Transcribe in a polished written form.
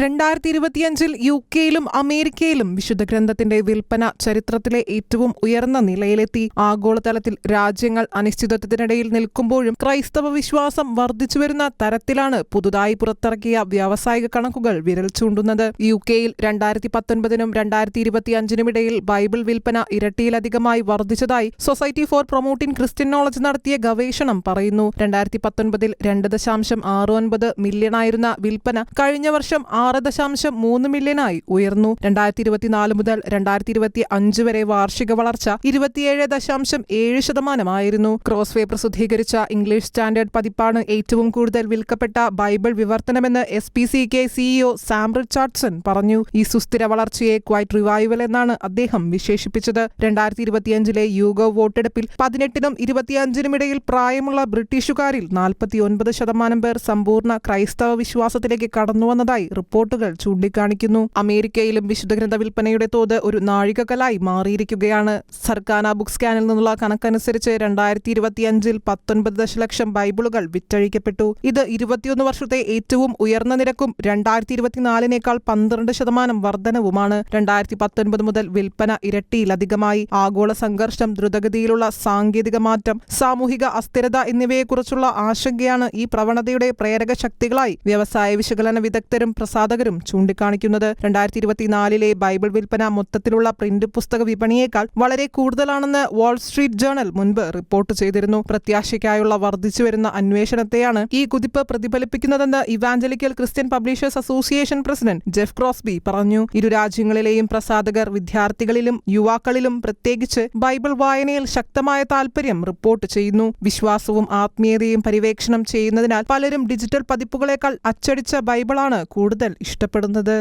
2025 യുകെയിലും അമേരിക്കയിലും വിശുദ്ധ ഗ്രന്ഥത്തിന്റെ വിൽപ്പന ചരിത്രത്തിലെ ഏറ്റവും ഉയർന്ന നിലയിലെത്തി. ആഗോളതലത്തിൽ രാജ്യങ്ങൾ അനിശ്ചിതത്വത്തിനിടയിൽ നിൽക്കുമ്പോഴും ക്രൈസ്തവ വിശ്വാസം വർദ്ധിച്ചുവരുന്ന തരത്തിലാണ് പുതുതായി പുറത്തിറക്കിയ വ്യാവസായിക കണക്കുകൾ വിരൽ ചൂണ്ടുന്നത്. യുകെയിൽ 2019നും 2025നും ഇടയിൽ ബൈബിൾ വിൽപ്പന ഇരട്ടിയിലധികമായി വർദ്ധിച്ചതായി society for promoting Christian knowledge നടത്തിയ ഗവേഷണം പറയുന്നു. 2019 2.69 മില്യണായിരുന്ന വിൽപ്പന കഴിഞ്ഞ വർഷം 6.3 മില്യണായി ഉയർന്നു. 2024 മുതൽ 2025 വരെ വാർഷിക വളർച്ച 27.7% ക്രോസ്വേ പ്രസിദ്ധീകരിച്ച ഇംഗ്ലീഷ് സ്റ്റാൻഡേർഡ് പതിപ്പാണ് ഏറ്റവും കൂടുതൽ വിൽക്കപ്പെട്ട ബൈബിൾ വിവർത്തനമെന്ന് SPCK CEO സാം റിച്ചാർഡ്സൺ പറഞ്ഞു. ഈ സുസ്ഥിര വളർച്ചയെ ക്വൈറ്റ് റിവൈവൽ എന്നാണ് അദ്ദേഹം വിശേഷിപ്പിച്ചത്. 2025 യൂഗോവ് വോട്ടെടുപ്പിൽ 18നും 25നും ഇടയിൽ പ്രായമുള്ള ബ്രിട്ടീഷുകാരിൽ 49% പേർ സമ്പൂർണ്ണ ക്രൈസ്തവ വിശ്വാസത്തിലേക്ക് കടന്നുവന്നതായി റിപ്പോർട്ടുകൾ ചൂണ്ടിക്കാണിക്കുന്നു. അമേരിക്കയിലും വിശുദ്ധഗ്രന്ഥ വിൽപ്പനയുടെ തോത് ഒരു നാഴികക്കല്ലായി മാറിയിരിക്കുകയാണ്. സർക്കാന ബുക്ക് സ്കാനിൽ നിന്നുള്ള കണക്കനുസരിച്ച് 2025 19 ദശലക്ഷം ബൈബിളുകൾ വിറ്റഴിക്കപ്പെട്ടു. ഇത് 21 വർഷത്തെ ഏറ്റവും ഉയർന്ന നിരക്കും 2024 12% വർധനവുമാണ്. 2019 മുതൽ വിൽപ്പന ഇരട്ടിയിലധികമായി. ആഗോള സംഘർഷം, ദ്രുതഗതിയിലുള്ള സാങ്കേതിക മാറ്റം, സാമൂഹിക അസ്ഥിരത എന്നിവയെക്കുറിച്ചുള്ള ആശങ്കയാണ് ഈ പ്രവണതയുടെ പ്രേരക ശക്തികളായി വ്യവസായ വിശകലന വിദഗ്ധരും പ്രസാധകരും ചൂണ്ടിക്കാണിക്കുന്നത്. 2024 ബൈബിൾ വിൽപ്പന മൊത്തത്തിലുള്ള പ്രിന്റ് പുസ്തക വിപണിയേക്കാൾ വളരെ കൂടുതലാണെന്ന് വാൾ സ്ട്രീറ്റ് ജേണൽ മുൻപ് റിപ്പോർട്ട് ചെയ്തിരുന്നു. പ്രത്യാശയ്ക്കായുള്ള വർദ്ധിച്ചുവരുന്ന അന്വേഷണത്തെയാണ് ഈ കുതിപ്പ് പ്രതിഫലിപ്പിക്കുന്നതെന്ന് Evangelical Christian Publishers Association president Jeff Crosby പറഞ്ഞു. ഇരു രാജ്യങ്ങളിലെയും പ്രസാധകർ വിദ്യാർത്ഥികളിലും യുവാക്കളിലും പ്രത്യേകിച്ച് ബൈബിൾ വായനയിൽ ശക്തമായ താൽപര്യം റിപ്പോർട്ട് ചെയ്യുന്നു. വിശ്വാസവും ആത്മീയതയും പര്യവേക്ഷണം ചെയ്യുന്നതിനാൽ പലരും ഡിജിറ്റൽ പതിപ്പുകളേക്കാൾ അച്ചടിച്ച ബൈബിളാണ് കൂടുതൽ ഇഷ്ടപ്പെടുന്നത്.